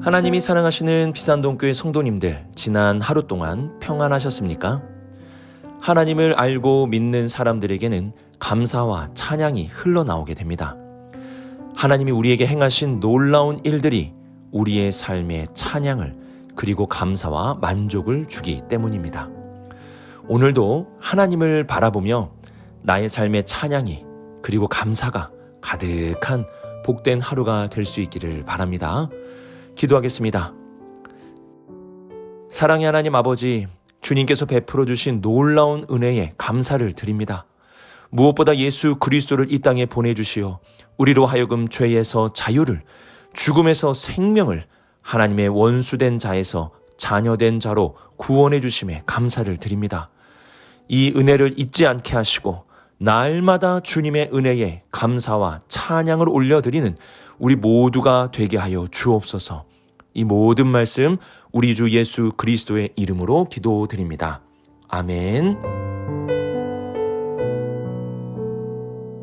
하나님이 사랑하시는 비산동교회 성도님들, 지난 하루 동안 평안하셨습니까? 하나님을 알고 믿는 사람들에게는 감사와 찬양이 흘러나오게 됩니다. 하나님이 우리에게 행하신 놀라운 일들이 우리의 삶에 찬양을 그리고 감사와 만족을 주기 때문입니다. 오늘도 하나님을 바라보며 나의 삶의 찬양이 그리고 감사가 가득한 복된 하루가 될 수 있기를 바랍니다. 기도하겠습니다. 사랑의 하나님 아버지, 주님께서 베풀어 주신 놀라운 은혜에 감사를 드립니다. 무엇보다 예수 그리스도를 이 땅에 보내주시어 우리로 하여금 죄에서 자유를, 죽음에서 생명을, 하나님의 원수된 자에서 자녀된 자로 구원해 주심에 감사를 드립니다. 이 은혜를 잊지 않게 하시고 날마다 주님의 은혜에 감사와 찬양을 올려드리는 우리 모두가 되게 하여 주옵소서. 이 모든 말씀 우리 주 예수 그리스도의 이름으로 기도드립니다. 아멘.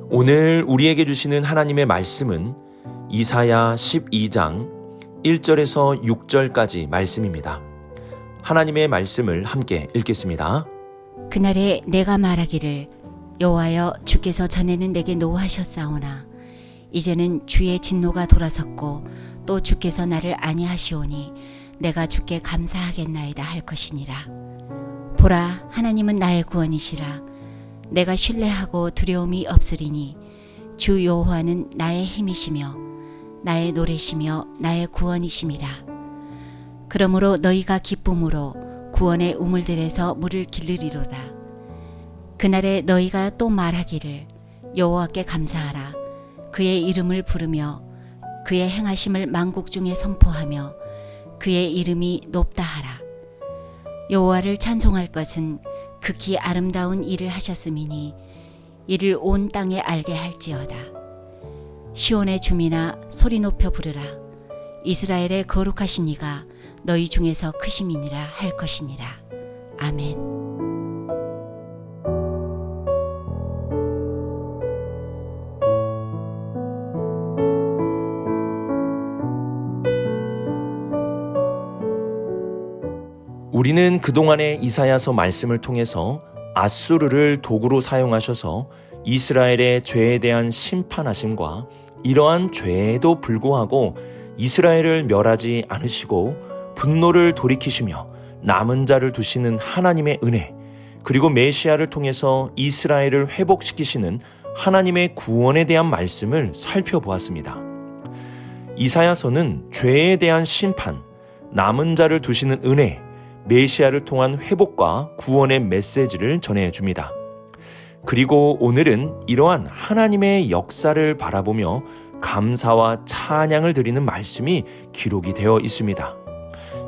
오늘 우리에게 주시는 하나님의 말씀은 이사야 12장 1절에서 6절까지 말씀입니다. 하나님의 말씀을 함께 읽겠습니다. 그날에 내가 말하기를 여호와여 주께서 전에는 내게 노하셨사오나 이제는 주의 진노가 돌아섰고 또 주께서 나를 아니하시오니 내가 주께 감사하겠나이다 할 것이니라. 보라, 하나님은 나의 구원이시라. 내가 신뢰하고 두려움이 없으리니 주 여호와는 나의 힘이시며 나의 노래시며 나의 구원이심이라. 그러므로 너희가 기쁨으로 구원의 우물들에서 물을 기르리로다. 그날에 너희가 또 말하기를 여호와께 감사하라. 그의 이름을 부르며 그의 행하심을 만국 중에 선포하며 그의 이름이 높다 하라. 여호와를 찬송할 것은 극히 아름다운 일을 하셨음이니 이를 온 땅에 알게 할지어다. 시온의 주민아 소리 높여 부르라. 이스라엘의 거룩하신 이가 너희 중에서 크심이니라 할 것이니라. 아멘. 우리는 그동안의 이사야서 말씀을 통해서 아수르를 도구로 사용하셔서 이스라엘의 죄에 대한 심판하심과 이러한 죄에도 불구하고 이스라엘을 멸하지 않으시고 분노를 돌이키시며 남은 자를 두시는 하나님의 은혜, 그리고 메시아를 통해서 이스라엘을 회복시키시는 하나님의 구원에 대한 말씀을 살펴보았습니다. 이사야서는 죄에 대한 심판, 남은 자를 두시는 은혜, 메시아를 통한 회복과 구원의 메시지를 전해줍니다. 그리고 오늘은 이러한 하나님의 역사를 바라보며 감사와 찬양을 드리는 말씀이 기록이 되어 있습니다.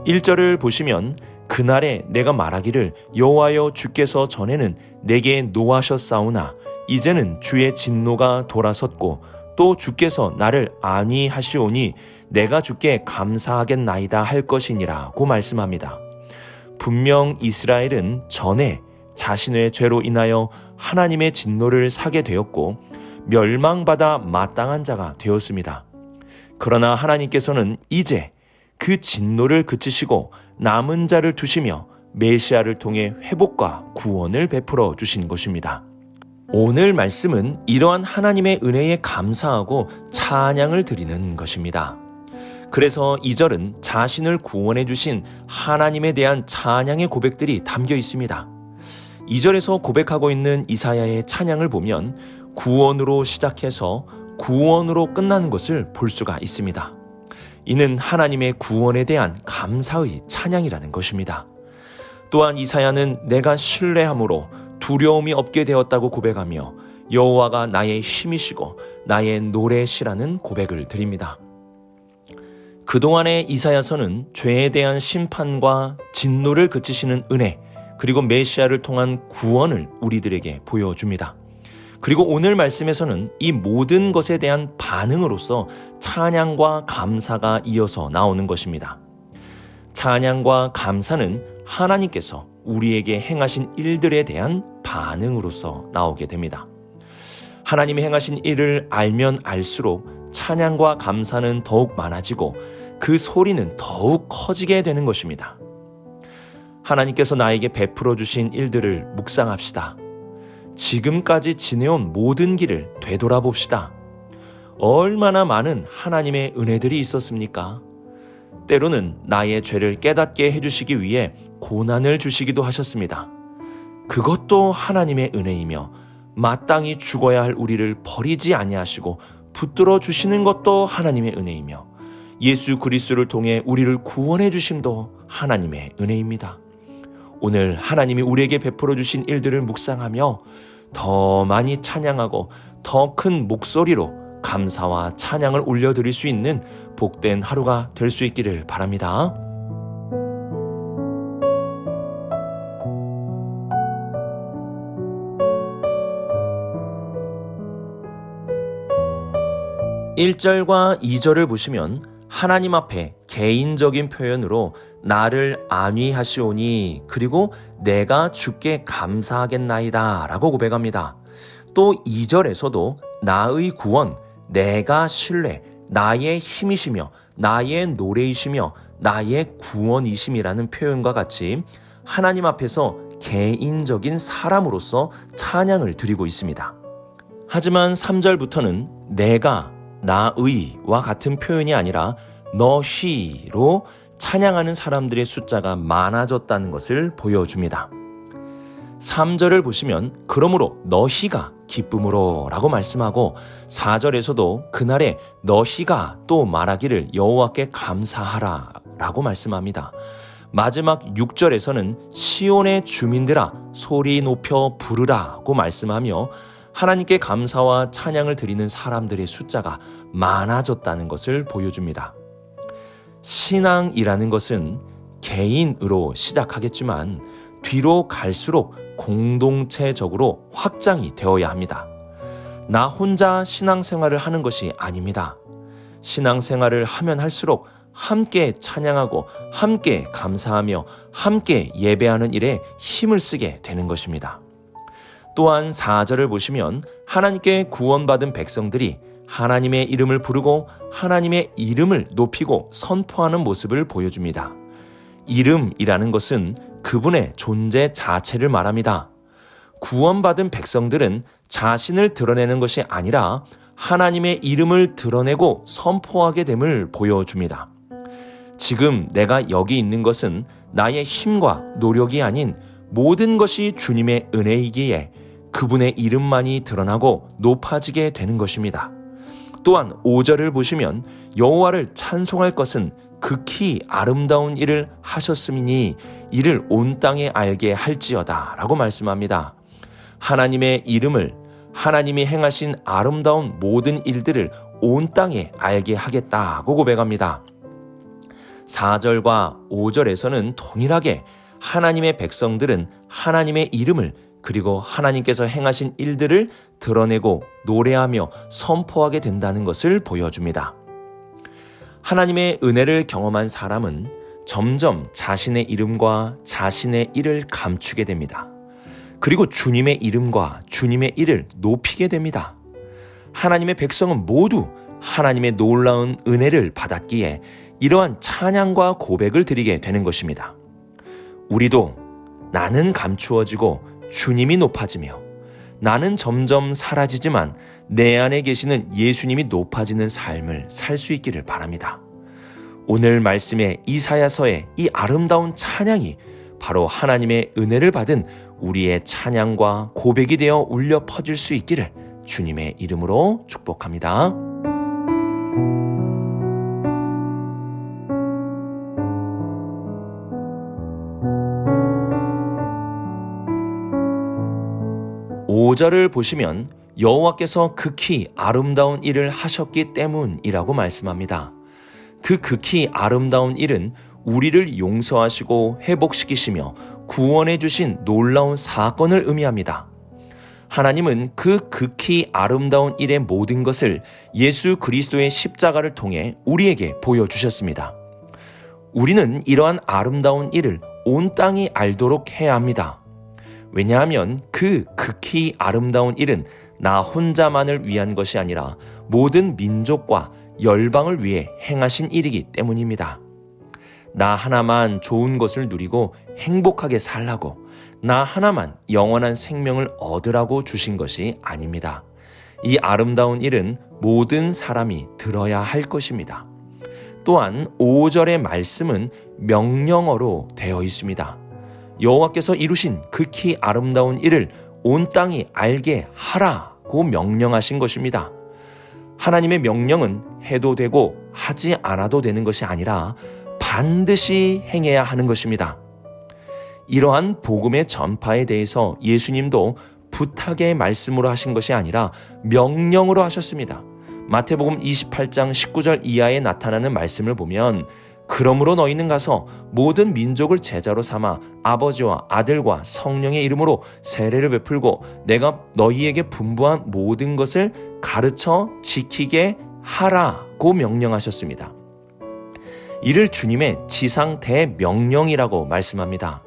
1절을 보시면 그날에 내가 말하기를 여호와여 주께서 전에는 내게 노하셨사오나 이제는 주의 진노가 돌아섰고 또 주께서 나를 안위하시오니 내가 주께 감사하겠나이다 할 것이니라고 말씀합니다. 분명 이스라엘은 전에 자신의 죄로 인하여 하나님의 진노를 사게 되었고 멸망받아 마땅한 자가 되었습니다. 그러나 하나님께서는 이제 그 진노를 그치시고 남은 자를 두시며 메시아를 통해 회복과 구원을 베풀어 주신 것입니다. 오늘 말씀은 이러한 하나님의 은혜에 감사하고 찬양을 드리는 것입니다. 그래서 2절은 자신을 구원해 주신 하나님에 대한 찬양의 고백들이 담겨 있습니다. 2절에서 고백하고 있는 이사야의 찬양을 보면 구원으로 시작해서 구원으로 끝나는 것을 볼 수가 있습니다. 이는 하나님의 구원에 대한 감사의 찬양이라는 것입니다. 또한 이사야는 내가 신뢰함으로 두려움이 없게 되었다고 고백하며 여호와가 나의 힘이시고 나의 노래시라는 고백을 드립니다. 그동안의 이사야서는 죄에 대한 심판과 진노를 그치시는 은혜, 그리고 메시아를 통한 구원을 우리들에게 보여줍니다. 그리고 오늘 말씀에서는 이 모든 것에 대한 반응으로서 찬양과 감사가 이어서 나오는 것입니다. 찬양과 감사는 하나님께서 우리에게 행하신 일들에 대한 반응으로서 나오게 됩니다. 하나님이 행하신 일을 알면 알수록 찬양과 감사는 더욱 많아지고 그 소리는 더욱 커지게 되는 것입니다. 하나님께서 나에게 베풀어 주신 일들을 묵상합시다. 지금까지 지내온 모든 길을 되돌아봅시다. 얼마나 많은 하나님의 은혜들이 있었습니까? 때로는 나의 죄를 깨닫게 해주시기 위해 고난을 주시기도 하셨습니다. 그것도 하나님의 은혜이며 마땅히 죽어야 할 우리를 버리지 아니하시고 붙들어 주시는 것도 하나님의 은혜이며 예수 그리스도를 통해 우리를 구원해 주심도 하나님의 은혜입니다. 오늘 하나님이 우리에게 베풀어 주신 일들을 묵상하며 더 많이 찬양하고 더 큰 목소리로 감사와 찬양을 올려드릴 수 있는 복된 하루가 될 수 있기를 바랍니다. (1절과) (2절을) 보시면 하나님 앞에 개인적인 표현으로 나를 안위하시오니 그리고 내가 주께 감사하겠나이다 라고 고백합니다. 또 2절에서도 나의 구원, 내가 신뢰, 나의 힘이시며 나의 노래이시며 나의 구원이심이라는 표현과 같이 하나님 앞에서 개인적인 사람으로서 찬양을 드리고 있습니다. 하지만 3절부터는 내가, 나의와 같은 표현이 아니라 너희로 찬양하는 사람들의 숫자가 많아졌다는 것을 보여줍니다. 3절을 보시면 그러므로 너희가 기쁨으로 라고 말씀하고 4절에서도 그날에 너희가 또 말하기를 여호와께 감사하라 라고 말씀합니다. 마지막 6절에서는 시온의 주민들아 소리 높여 부르라고 말씀하며 하나님께 감사와 찬양을 드리는 사람들의 숫자가 많아졌다는 것을 보여줍니다. 신앙이라는 것은 개인으로 시작하겠지만 뒤로 갈수록 공동체적으로 확장이 되어야 합니다. 나 혼자 신앙생활을 하는 것이 아닙니다. 신앙생활을 하면 할수록 함께 찬양하고 함께 감사하며 함께 예배하는 일에 힘을 쓰게 되는 것입니다. 또한 4절을 보시면 하나님께 구원받은 백성들이 하나님의 이름을 부르고 하나님의 이름을 높이고 선포하는 모습을 보여줍니다. 이름이라는 것은 그분의 존재 자체를 말합니다. 구원받은 백성들은 자신을 드러내는 것이 아니라 하나님의 이름을 드러내고 선포하게 됨을 보여줍니다. 지금 내가 여기 있는 것은 나의 힘과 노력이 아닌 모든 것이 주님의 은혜이기에 그분의 이름만이 드러나고 높아지게 되는 것입니다. 또한 5절을 보시면 여호와를 찬송할 것은 극히 아름다운 일을 하셨음이니 이를 온 땅에 알게 할지어다 라고 말씀합니다. 하나님의 이름을, 하나님이 행하신 아름다운 모든 일들을 온 땅에 알게 하겠다고 고백합니다. 4절과 5절에서는 동일하게 하나님의 백성들은 하나님의 이름을 그리고 하나님께서 행하신 일들을 드러내고 노래하며 선포하게 된다는 것을 보여줍니다. 하나님의 은혜를 경험한 사람은 점점 자신의 이름과 자신의 일을 감추게 됩니다. 그리고 주님의 이름과 주님의 일을 높이게 됩니다. 하나님의 백성은 모두 하나님의 놀라운 은혜를 받았기에 이러한 찬양과 고백을 드리게 되는 것입니다. 우리도 나는 감추어지고 주님이 높아지며 나는 점점 사라지지만 내 안에 계시는 예수님이 높아지는 삶을 살 수 있기를 바랍니다. 오늘 말씀의 이사야서의 이 아름다운 찬양이 바로 하나님의 은혜를 받은 우리의 찬양과 고백이 되어 울려 퍼질 수 있기를 주님의 이름으로 축복합니다. (5절을) 보시면 여호와께서 극히 아름다운 일을 하셨기 때문이라고 말씀합니다. 그 극히 아름다운 일은 우리를 용서하시고 회복시키시며 구원해 주신 놀라운 사건을 의미합니다. 하나님은 그 극히 아름다운 일의 모든 것을 예수 그리스도의 십자가를 통해 우리에게 보여주셨습니다. 우리는 이러한 아름다운 일을 온 땅이 알도록 해야 합니다. 왜냐하면 그 극히 아름다운 일은 나 혼자만을 위한 것이 아니라 모든 민족과 열방을 위해 행하신 일이기 때문입니다. 나 하나만 좋은 것을 누리고 행복하게 살라고, 나 하나만 영원한 생명을 얻으라고 주신 것이 아닙니다. 이 아름다운 일은 모든 사람이 들어야 할 것입니다. 또한 5절의 말씀은 명령어로 되어 있습니다. 여호와께서 이루신 극히 아름다운 일을 온 땅이 알게 하라고 명령하신 것입니다. 하나님의 명령은 해도 되고 하지 않아도 되는 것이 아니라 반드시 행해야 하는 것입니다. 이러한 복음의 전파에 대해서 예수님도 부탁의 말씀으로 하신 것이 아니라 명령으로 하셨습니다. 마태복음 28장 19절 이하에 나타나는 말씀을 보면 그러므로 너희는 가서 모든 민족을 제자로 삼아 아버지와 아들과 성령의 이름으로 세례를 베풀고 내가 너희에게 분부한 모든 것을 가르쳐 지키게 하라고 명령하셨습니다. 이를 주님의 지상 대명령이라고 말씀합니다.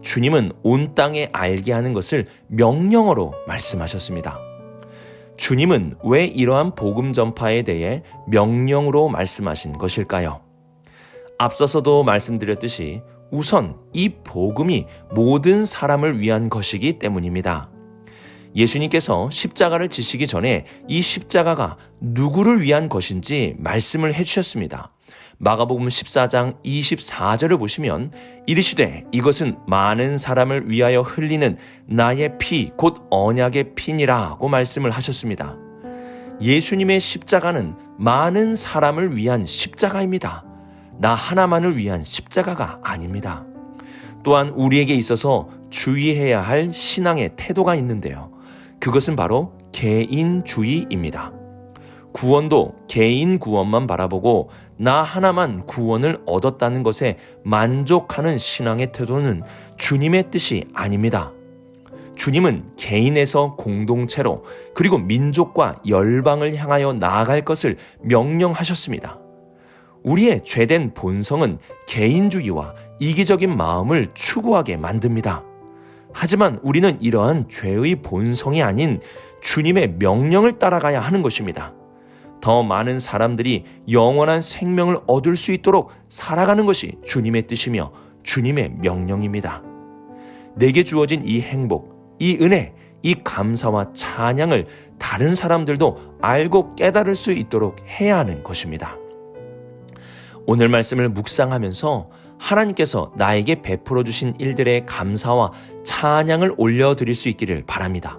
주님은 온 땅에 알게 하는 것을 명령어로 말씀하셨습니다. 주님은 왜 이러한 복음 전파에 대해 명령으로 말씀하신 것일까요? 앞서서도 말씀드렸듯이 우선 이 복음이 모든 사람을 위한 것이기 때문입니다. 예수님께서 십자가를 지시기 전에 이 십자가가 누구를 위한 것인지 말씀을 해주셨습니다. 마가복음 14장 24절을 보시면 이르시되 이것은 많은 사람을 위하여 흘리는 나의 피 곧 언약의 피니라고 말씀을 하셨습니다. 예수님의 십자가는 많은 사람을 위한 십자가입니다. 나 하나만을 위한 십자가가 아닙니다. 또한 우리에게 있어서 주의해야 할 신앙의 태도가 있는데요. 그것은 바로 개인주의입니다. 구원도 개인 구원만 바라보고 나 하나만 구원을 얻었다는 것에 만족하는 신앙의 태도는 주님의 뜻이 아닙니다. 주님은 개인에서 공동체로 그리고 민족과 열방을 향하여 나아갈 것을 명령하셨습니다. 우리의 죄된 본성은 개인주의와 이기적인 마음을 추구하게 만듭니다. 하지만 우리는 이러한 죄의 본성이 아닌 주님의 명령을 따라가야 하는 것입니다. 더 많은 사람들이 영원한 생명을 얻을 수 있도록 살아가는 것이 주님의 뜻이며 주님의 명령입니다. 내게 주어진 이 행복, 이 은혜, 이 감사와 찬양을 다른 사람들도 알고 깨달을 수 있도록 해야 하는 것입니다. 오늘 말씀을 묵상하면서 하나님께서 나에게 베풀어 주신 일들의 감사와 찬양을 올려드릴 수 있기를 바랍니다.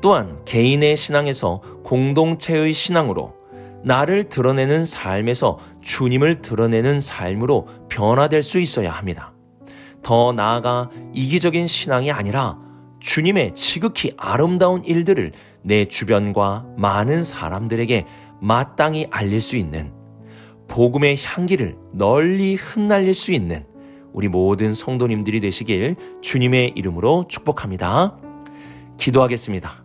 또한 개인의 신앙에서 공동체의 신앙으로 나를 드러내는 삶에서 주님을 드러내는 삶으로 변화될 수 있어야 합니다. 더 나아가 이기적인 신앙이 아니라 주님의 지극히 아름다운 일들을 내 주변과 많은 사람들에게 마땅히 알릴 수 있는 복음의 향기를 널리 흩날릴 수 있는 우리 모든 성도님들이 되시길 주님의 이름으로 축복합니다. 기도하겠습니다.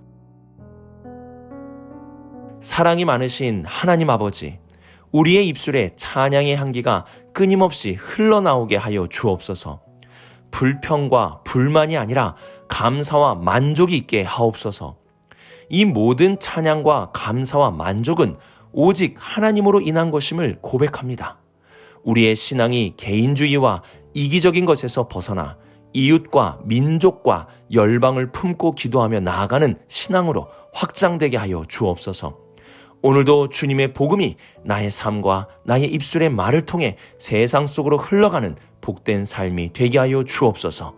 사랑이 많으신 하나님 아버지, 우리의 입술에 찬양의 향기가 끊임없이 흘러나오게 하여 주옵소서. 불평과 불만이 아니라 감사와 만족이 있게 하옵소서. 이 모든 찬양과 감사와 만족은 오직 하나님으로 인한 것임을 고백합니다. 우리의 신앙이 개인주의와 이기적인 것에서 벗어나 이웃과 민족과 열방을 품고 기도하며 나아가는 신앙으로 확장되게 하여 주옵소서. 오늘도 주님의 복음이 나의 삶과 나의 입술의 말을 통해 세상 속으로 흘러가는 복된 삶이 되게 하여 주옵소서.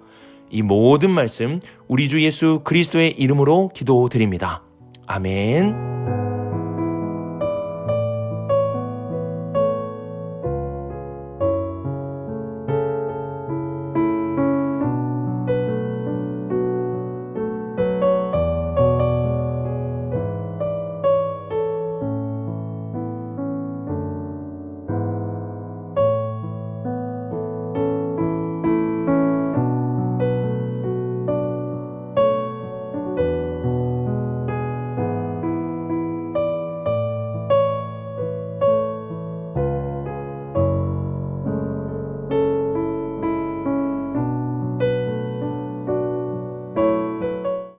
이 모든 말씀 우리 주 예수 그리스도의 이름으로 기도드립니다. 아멘.